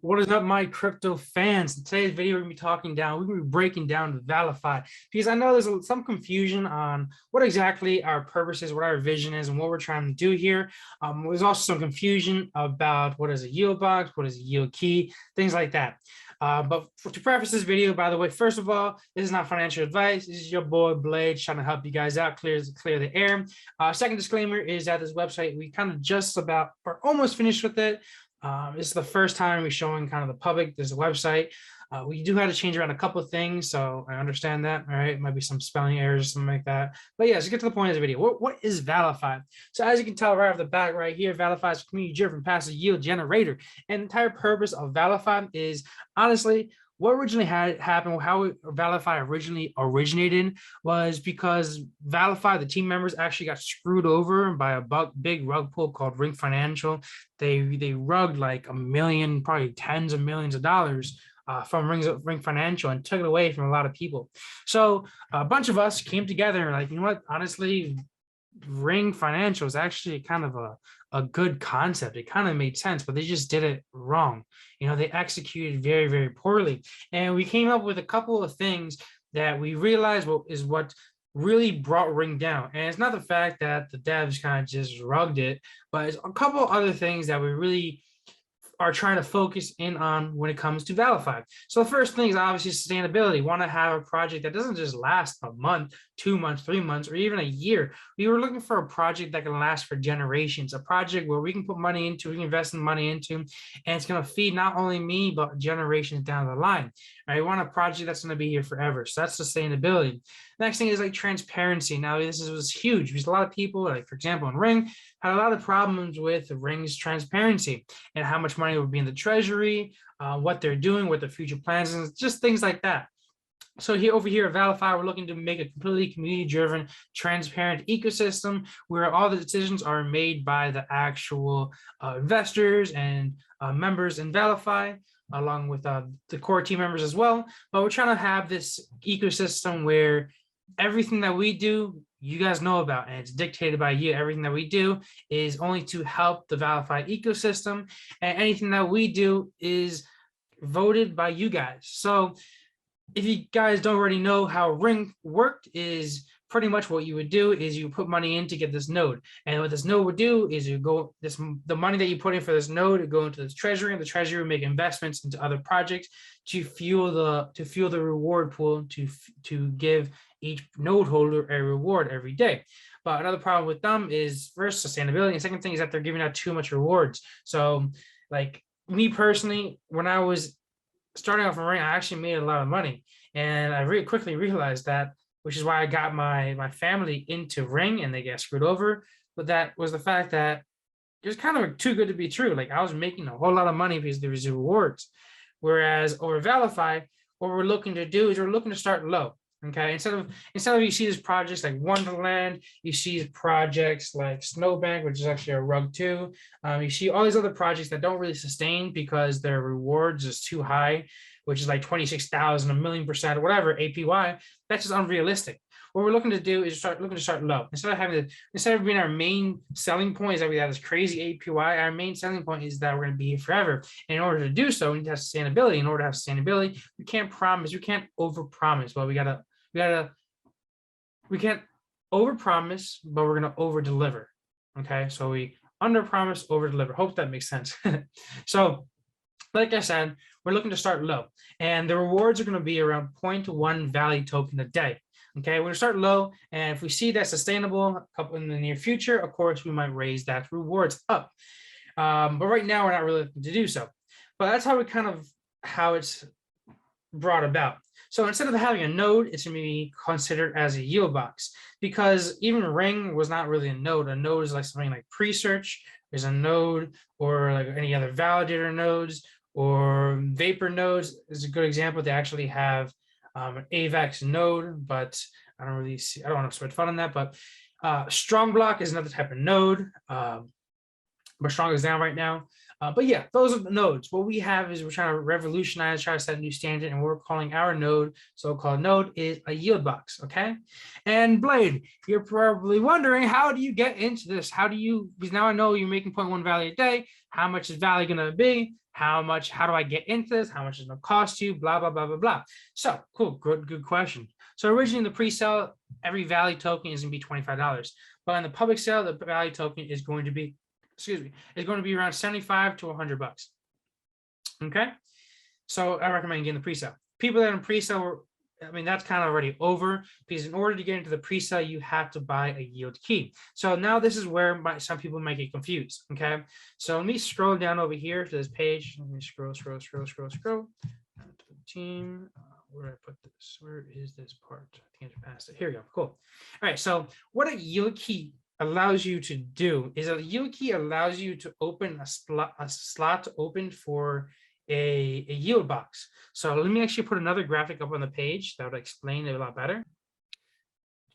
What is up, my crypto fans? In today's video, we're gonna be breaking down ValiFi because I know there's some confusion on what exactly our purpose is, what our vision is, and what we're trying to do here. There's also some confusion about what is a yield box, what is a yield key, things like that. To preface this video, by the way, first of all, this is not financial advice. This is your boy Blade trying to help you guys out, clear the air. Second disclaimer is that this website, we kind of just about, or almost finished with it. This is the first time we're showing kind of the public this website. We do have to change around a couple of things, so I understand that. All right, might be some spelling errors or something like that. But yeah, let's get to the point of the video. What is ValiFi? So as you can tell right off the bat right here, ValiFi is a community-driven passive yield generator. And the entire purpose of ValiFi is honestly what originally happened, how ValiFi originally originated was because ValiFi, the team members actually got screwed over by a big rug pull called Ring Financial. They rugged like $1 million, probably tens of millions of dollars from Ring Financial and took it away from a lot of people. So a bunch of us came together and like, you know what, honestly, Ring Financial is actually kind of a good concept. It kind of made sense, but they just did it wrong. You know, they executed very, very poorly. And we came up with a couple of things that we realized what really brought Ring down. And it's not the fact that the devs kind of just rugged it, but it's a couple of other things that we really are trying to focus in on when it comes to ValiFi. So the first thing is obviously sustainability. Want to have a project that doesn't just last a month, 2 months, 3 months, or even a year. We were looking for a project that can last for generations, a project where we can put money into, we can invest in money into, and it's going to feed not only me, but generations down the line. Right? We want a project that's going to be here forever. So that's sustainability. Next thing is like transparency. Now, this was huge because a lot of people, like for example, in Ring, had a lot of problems with Ring's transparency and how much money would be in the treasury, what they're doing, what their future plans, and just things like that. So over here at ValiFi, we're looking to make a completely community-driven, transparent ecosystem where all the decisions are made by the actual investors and members in ValiFi, along with the core team members as well. But we're trying to have this ecosystem where everything that we do, you guys know about, and it's dictated by you. Everything that we do is only to help the ValiFi ecosystem, and anything that we do is voted by you guys. So if you guys don't already know how Ring worked, is pretty much what you would do is you put money in to get this node. And what this node would do is the money that you put in for this node would go into this treasury, and the treasury would make investments into other projects to fuel the reward pool to give each node holder a reward every day. But another problem with them is first sustainability, and second thing is that they're giving out too much rewards. So like me personally, when I was starting off in Ring, I actually made a lot of money, and I really quickly realized that, which is why I got my family into Ring and they get screwed over. But that was the fact that it was kind of too good to be true. Like I was making a whole lot of money because there was rewards. Whereas over ValiFi, what we're looking to do is we're looking to start low. Okay, instead of you see these projects like Wonderland, you see projects like Snowbank, which is actually a rug too. You see all these other projects that don't really sustain because their rewards is too high, which is like 26,000, 1,000,000%, whatever APY. That's just unrealistic. What we're looking to do is start low. Instead of being our main selling point is that we have this crazy APY. Our main selling point is that we're going to be here forever. And in order to do so, we need to have sustainability. In order to have sustainability, we can't overpromise. But we can't overpromise, but we're going to over deliver. Okay, so we under promise, over deliver. Hope that makes sense. So like I said, we're looking to start low, and the rewards are going to be around 0.1 Vali token a day. Okay, we're going to start low, and if we see that sustainable in the near future, of course, we might raise that rewards up. But right now, we're not really looking to do so. But that's how it's brought about. So instead of having a node, it's going to be considered as a yield box, because even Ring was not really a node. A node is like something like pre-search. There's a node, or like any other validator nodes, or Vapor nodes is a good example. They actually have an AVAX node, but I don't want to spend fun on that. But Strong Block is another type of node, but Strong is down right now. But yeah, those are the nodes. What we have is we're trying to revolutionize, try to set a new standard, and we're calling our node, so-called node, is a yield box. Okay. And Blade, you're probably wondering, how do you get into this? How do you, because now I know you're making 0.1 Vali a day. How much is Vali going to be? How do I get into this? How much is it going to cost you? Blah, blah, blah, blah, blah. So cool. Good question. So originally in the pre-sale, every Vali token is going to be $25. But in the public sale, the Vali token is going to be, is going to be around 75 to 100 bucks. Okay. So I recommend getting the pre-sale. People that are in pre-sale, I mean, that's kind of already over, because in order to get into the pre-sale, you have to buy a yield key. So now this is where some people might get confused. Okay. So let me scroll down over here to this page. Let me scroll to the team. Where did I put this? Where is this part? I think I passed it. Here we go. Cool. All right. So what a yield key allows you to do is a yield key allows you to open a slot open for a yield box. So let me actually put another graphic up on the page that would explain it a lot better.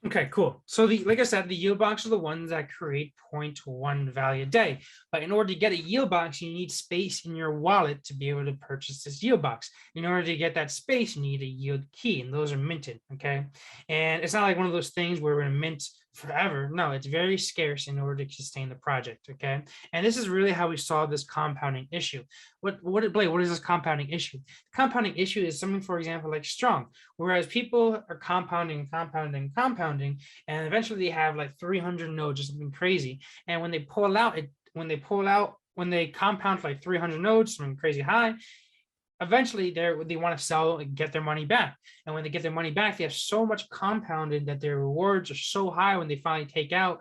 Okay, cool. So like I said, the yield box are the ones that create 0.1 Vali a day. But in order to get a yield box, you need space in your wallet to be able to purchase this yield box. In order to get that space, you need a yield key, and those are minted. Okay. And it's not like one of those things where we're going to mint forever. No, it's very scarce in order to sustain the project. Okay. And this is really how we solve this compounding issue. What is this compounding issue? The compounding issue is something, for example, like Strong, whereas people are compounding, and eventually they have like 300 nodes or something crazy. And when they compound like 300 nodes, something crazy high, eventually they want to sell and get their money back. And when they get their money back, they have so much compounded that their rewards are so high when they finally take out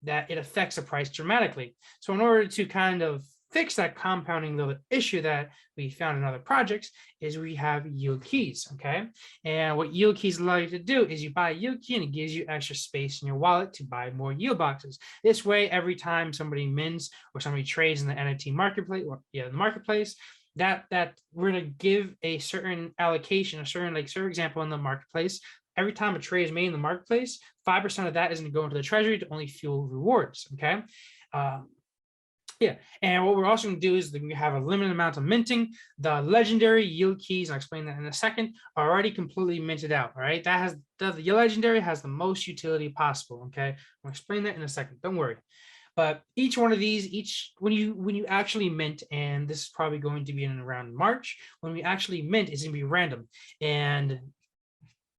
that it affects the price dramatically. So in order to kind of fix that compounding little issue that we found in other projects, is we have yield keys. Okay. And what yield keys allow you to do is you buy a yield key and it gives you extra space in your wallet to buy more yield boxes. This way, every time somebody mints or somebody trades in the NFT marketplace, the marketplace, that we're going to give a certain allocation, a certain example in the marketplace. Every time a trade is made in the marketplace, 5% of that is going to go into the treasury to only fuel rewards. Okay. Yeah, and what we're also going to do is we have a limited amount of minting. The legendary yield keys, I'll explain that in a second, are already completely minted out. All right, the legendary has the most utility possible. Okay, I'll explain that in a second. Don't worry. But each one of these, when you actually mint, and this is probably going to be in around March, when we actually mint, it's going to be random, and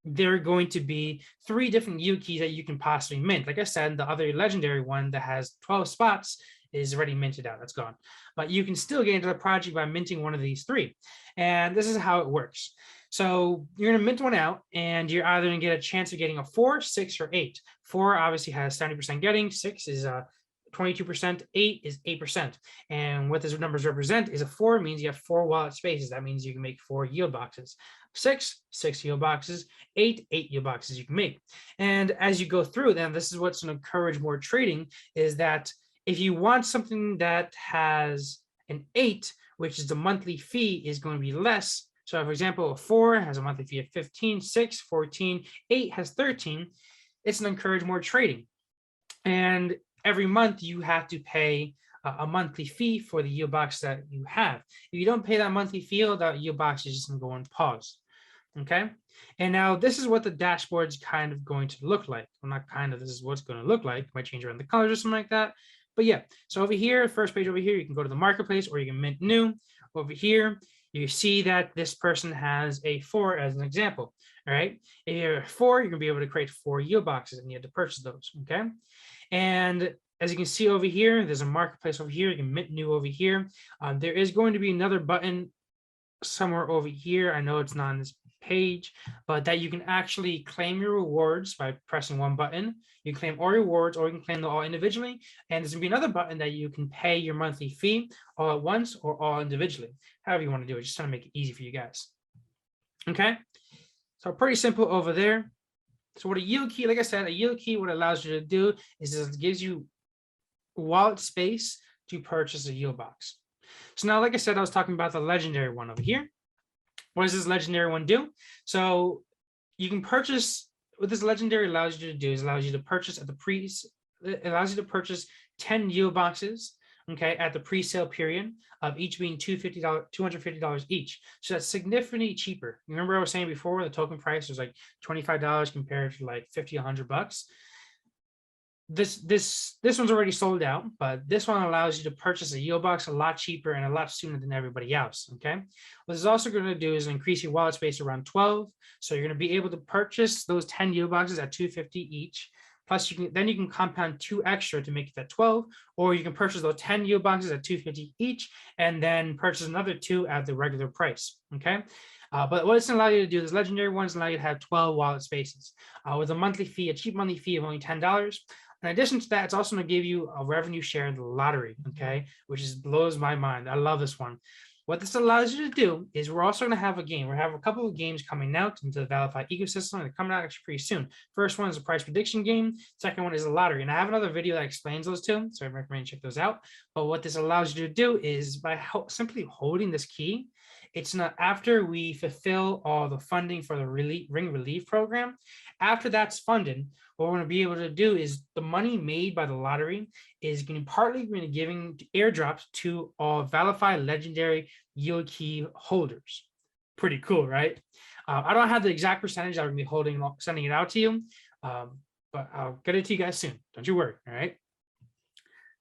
there are going to be 3 different yield keys that you can possibly mint. Like I said, the other legendary one that has 12 spots is already minted out. That's gone. But you can still get into the project by minting one of these 3. And this is how it works. So you're going to mint one out, and you're either going to get a chance of getting a 4, 6, or 8. 4 obviously has 70% getting. 6 is 22%. 8 is 8%. And what these numbers represent is a 4 means you have 4 wallet spaces. That means you can make 4 yield boxes. 6 yield boxes. 8 yield boxes you can make. And as you go through them, this is what's going to encourage more trading, is that if you want something that has an 8, which is the monthly fee is going to be less. So for example, a 4 has a monthly fee of 15, 6, 14, 8 has 13. It's going to encourage more trading. And every month you have to pay a monthly fee for the yield box that you have. If you don't pay that monthly fee, that yield box is just going to go on pause. Okay. And now this is what the dashboard's kind of going to look like. Well, not kind of, this is what's going to look like. Might change around the colors or something like that. But yeah, so over here, first page over here, you can go to the marketplace or you can mint new. Over here, you see that this person has a 4 as an example. All right. If you have a 4, you're going to be able to create 4 yield boxes and you have to purchase those. Okay. And as you can see over here, there's a marketplace over here. You can mint new over here. There is going to be another button somewhere over here. I know it's not on this page, but that you can actually claim your rewards by pressing one button. You can claim all rewards, or you can claim them all individually. And there's gonna be another button that you can pay your monthly fee all at once or all individually, however you want to do it. Just trying to make it easy for you guys. Okay, so pretty simple over there. So what a yield key, like I said, a yield key, what it allows you to do is it gives you wallet space to purchase a yield box. So now, like I said, I was talking about the legendary one over here. What does this legendary one do? So you can purchase, what this legendary allows you to do is allows you to purchase at the it allows you to purchase 10 yield boxes. okay, at the pre-sale period of each being $250 each. So that's significantly cheaper. Remember I was saying before the token price was like $25 compared to like 50, $100. This one's already sold out, but this one allows you to purchase a yield box a lot cheaper and a lot sooner than everybody else. Okay, what this is also going to do is increase your wallet space around 12. So you're going to be able to purchase those 10 yield boxes at $250 each. Plus, you can compound 2 extra to make it at 12, or you can purchase those 10 yield boxes at $250 each, and then purchase another 2 at the regular price. Okay. But what it's going to allow you to do, this legendary one is allow you to have 12 wallet spaces with a monthly fee, a cheap monthly fee of only $10. In addition to that, it's also going to give you a revenue share in the lottery, okay, which is blows my mind. I love this one. What this allows you to do is we're also going to have a game. We're going to have a couple of games coming out into the ValiFi ecosystem. They're coming out actually pretty soon. First one is a price prediction game. Second one is a lottery. And I have another video that explains those two, so I recommend you check those out. But what this allows you to do is by simply holding this key, it's not after we fulfill all the funding for the ring relief program. After that's funded, what we're going to be able to do is the money made by the lottery is going to partly going to giving airdrops to all ValiFi legendary yield key holders. Pretty cool, right? I don't have the exact percentage that we're going to be sending it out to you, but I'll get it to you guys soon. Don't you worry, all right?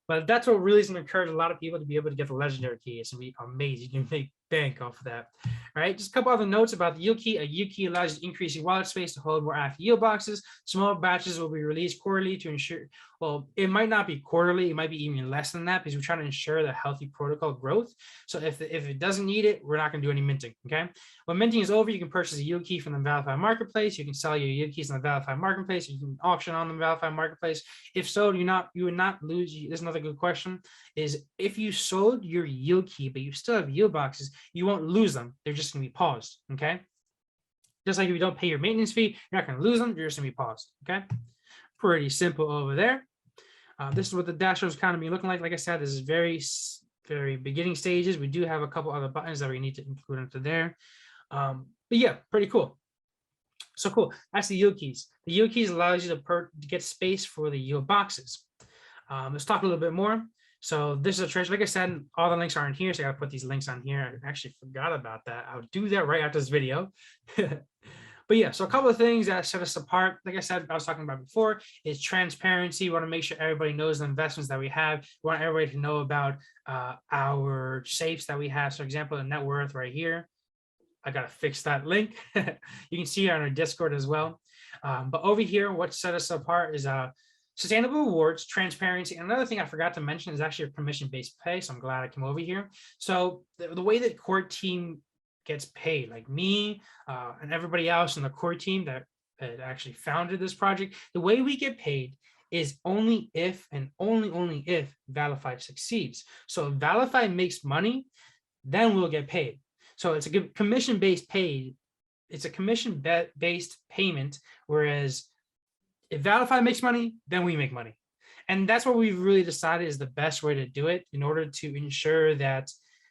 But that's what really is going to encourage a lot of people to be able to get the legendary key. It's going to be amazing. You can make bank off of that. All right, just a couple other notes about the yield key. A yield key allows you to increase your wallet space to hold more active yield boxes. Small batches will be released quarterly to ensure, well, it might not be quarterly, it might be even less than that because we're trying to ensure the healthy protocol growth. So if it doesn't need it, we're not going to do any minting, okay? When minting is over, you can purchase a yield key from the Valify marketplace. You can sell your yield keys on the Valify marketplace. You can auction on the Valify marketplace. If so, you would not lose. There's another good question is if you sold your yield key, but you still have yield boxes, you won't lose them. They're just going to be paused, okay? Just like if you don't pay your maintenance fee, you're not going to lose them. They're just going to be paused, okay? Pretty simple over there. This is what the dashboard is kind of be looking like. Like I said, this is very, very beginning stages. We do have a couple other buttons that we need to include into there. But yeah, pretty cool. So cool. That's the yield keys. The yield keys allows you to get space for the yield boxes. Let's talk a little bit more. So this is a treasure. Like I said, all the links are in here. So I got to put these links on here. I actually forgot about that. I'll do that right after this video. But yeah, so a couple of things that set us apart, like I said, I was talking about before, is transparency. We want to make sure everybody knows the investments that we have. We want everybody to know about our safes that we have. So, for example, the net worth right here. I got to fix that link. You can see it on our Discord as well. But over here, what set us apart is sustainable rewards, transparency. And another thing I forgot to mention is actually a permission-based pay. So I'm glad I came over here. So the way that core team gets paid, like me and everybody else in the core team that actually founded this project, the way we get paid is only if and only if Valify succeeds. So if Valify makes money, then we'll get paid. So it's a commission-based paid. It's a commission-based payment, whereas if Valify makes money, then we make money. And that's what we've really decided is the best way to do it in order to ensure that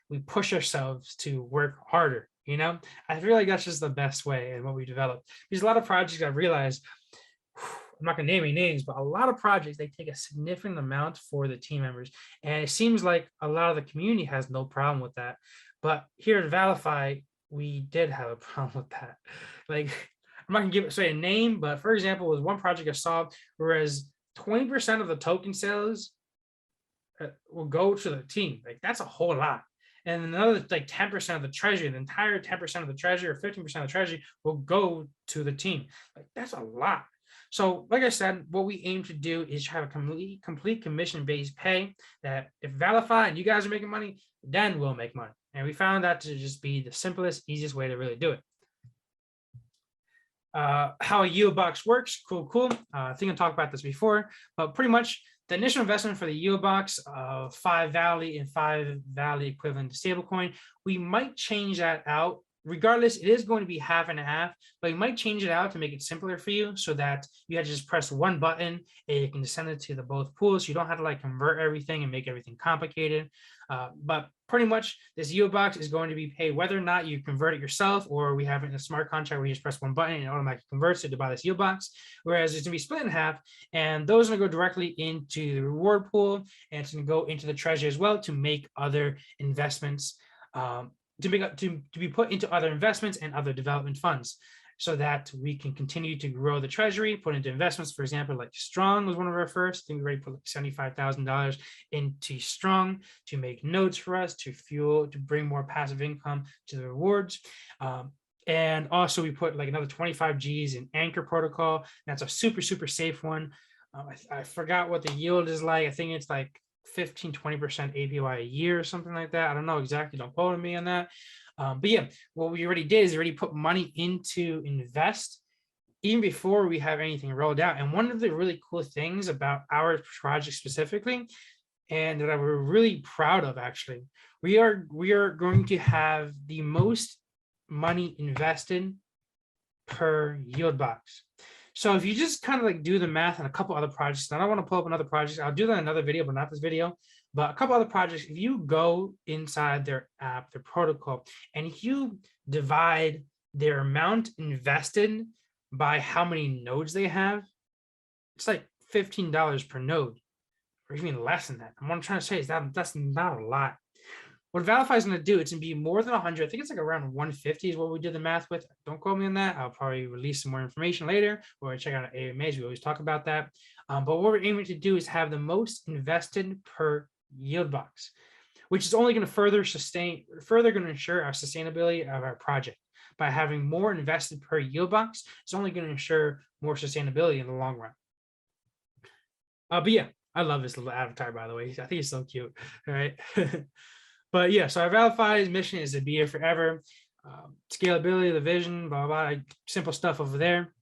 we push ourselves to work harder. You know, I feel like that's just the best way and what we developed. There's a lot of projects I've realized, I'm not gonna name any names, but a lot of projects, they take a significant amount for the team members. And it seems like a lot of the community has no problem with that. But here at Valify, we did have a problem with that. Like, I'm not gonna say a name, but for example, was one project I saw, whereas 20% of the token sales will go to the team. Like, that's a whole lot. And another like 10% of the treasury, the entire 10% of the treasury or 15% of the treasury will go to the team. Like, that's a lot. So like I said, what we aim to do is have a complete commission-based pay that if Valify and you guys are making money, then we'll make money. And we found that to just be the simplest, easiest way to really do it. How a yield box works, cool. I think I talked about this before, but pretty much the initial investment for the yield box of 5 Vali and 5 Vali equivalent to stablecoin, we might change that out. Regardless, it is going to be half and a half, but you might change it out to make it simpler for you so that you have to just press one button and you can send it to the both pools. You don't have to like convert everything and make everything complicated. But pretty much this yield box is going to be paid whether or not you convert it yourself, or we have it in a smart contract where you just press one button and it automatically converts it to buy this yield box. Whereas it's going to be split in half, and those are going to go directly into the reward pool, and it's going to go into the treasury as well to make other investments, to be put into other investments and other development funds, so that we can continue to grow the treasury, put into investments. For example, like Strong was one of our first. I think we already put like $75,000 into Strong to make nodes for us, to bring more passive income to the rewards. And also we put like another 25 Gs in Anchor protocol. That's a super, super safe one. I forgot what the yield is like. I think it's like 15-20% APY a year or something like that. I don't know exactly, don't quote me on that. But yeah, what we already did is already put money into invest even before we have anything rolled out. And one of the really cool things about our project specifically, and that we're really proud of, actually, we are going to have the most money invested per yield box. So if you just kind of like do the math on a couple other projects, and I don't want to pull up another project, I'll do that in another video, but not this video. But a couple other projects, if you go inside their app, their protocol, and if you divide their amount invested by how many nodes they have, it's like $15 per node, or even less than that. And what I'm trying to say is that's not a lot. What Valify is going to do, it's going to be more than 100. I think it's like around 150 is what we did the math with. Don't quote me on that. I'll probably release some more information later, or check out our AMAs. We always talk about that. But what we're aiming to do is have the most invested per yield box, which is only going to further going to ensure our sustainability of our project. By having more invested per yield box, it's only going to ensure more sustainability in the long run. But yeah, I love this little avatar, by the way. I think it's so cute. All right. But yeah, so our Valify's mission is to be here forever. Scalability, the vision, blah, blah, blah, simple stuff over there.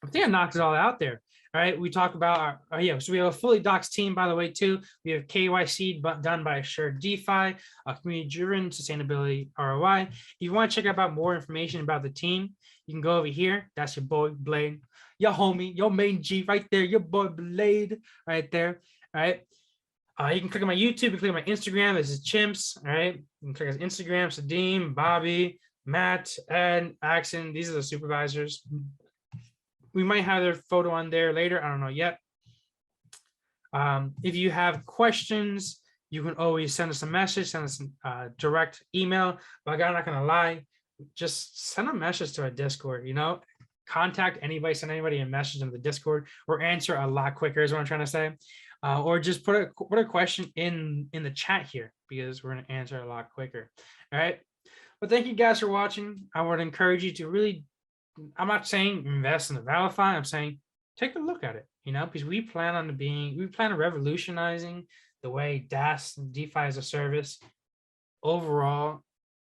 I think I knocked it all out there. All right, we talk about our, so we have a fully doxed team, by the way, too. We have KYC done by Assured DeFi, community-driven sustainability ROI. If you want to check out more information about the team, you can go over here. That's your boy, Blade. Your homie, your main G right there. Your boy, Blade, right there. All right. You can click on my YouTube, you can click on my Instagram. This is Chimps. All right. You can click on Instagram, Sadim, Bobby, Matt, Ed, Axon. These are the supervisors. We might have their photo on there later. I don't know yet. If you have questions, you can always send us a message, send us a direct email. But I'm not going to lie, just send a message to our Discord, contact anybody, send anybody a message in the Discord, or answer a lot quicker is what I'm trying to say. Or just put a question in the chat here, because we're going to answer a lot quicker. All right. But thank you guys for watching. I would encourage you to really, I'm not saying invest in the Valify. I'm saying take a look at it, because we plan on revolutionizing the way DaaS and DeFi as a service overall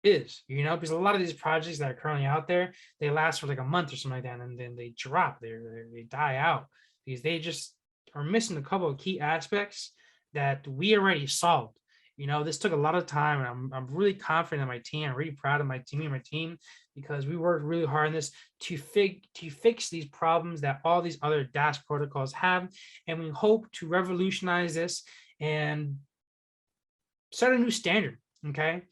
is, because a lot of these projects that are currently out there, they last for like a month or something like that, and then they drop, they die out, because they just are missing a couple of key aspects that we already solved. This took a lot of time, and I'm really confident in my team. I'm really proud of my team, because we worked really hard on this to fix these problems that all these other DaaS protocols have, and we hope to revolutionize this and set a new standard. Okay.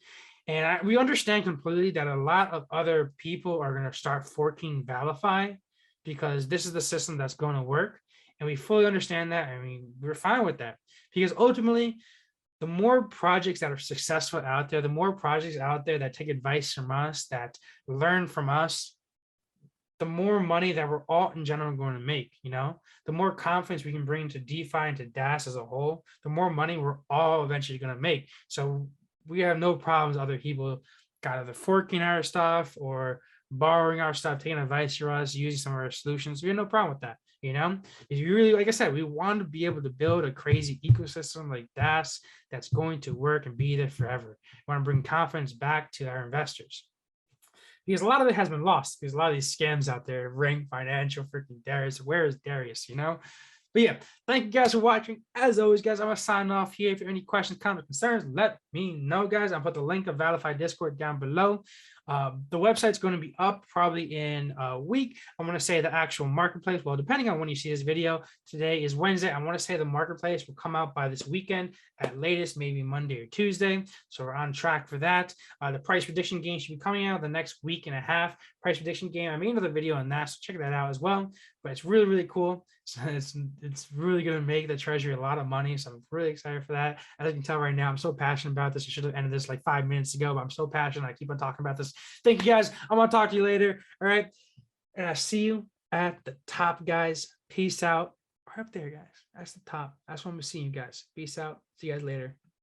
And we understand completely that a lot of other people are going to start forking Valify, because this is the system that's going to work. And we fully understand that. I mean, we're fine with that, because ultimately, the more projects that are successful out there, the more projects out there that take advice from us, that learn from us, the more money that we're all in general going to make, the more confidence we can bring to DeFi and to DaaS as a whole, the more money we're all eventually going to make. So we have no problems other people got either forking our stuff or borrowing our stuff, taking advice from us, using some of our solutions. We have no problem with that. If you really, like I said, we want to be able to build a crazy ecosystem like DaaS that's going to work and be there forever. We want to bring confidence back to our investors, because a lot of it has been lost. There's a lot of these scams out there. Ring Financial, freaking Darius. Where is Darius? But yeah, thank you guys for watching. As always, guys, I'm going to sign off here. If you have any questions, comments, concerns, let me know, guys. I'll put the link of Valify Discord down below. The website's going to be up probably in a week. I'm going to say the actual marketplace, well, depending on when you see this video, today is Wednesday. I want to say the marketplace will come out by this weekend at latest, maybe Monday or Tuesday. So we're on track for that. The price prediction game should be coming out the next week and a half. Price prediction game, I made another video on that, so check that out as well. But it's really, really cool. So it's really going to make the Treasury a lot of money. So I'm really excited for that. As you can tell right now, I'm so passionate about this. I should have ended this like 5 minutes ago, but I'm so passionate. I keep on talking about this. Thank you guys. I'm going to talk to you later. All right. And I see you at the top, guys. Peace out. Right up there, guys. That's the top. That's when I'm seeing you guys. Peace out. See you guys later.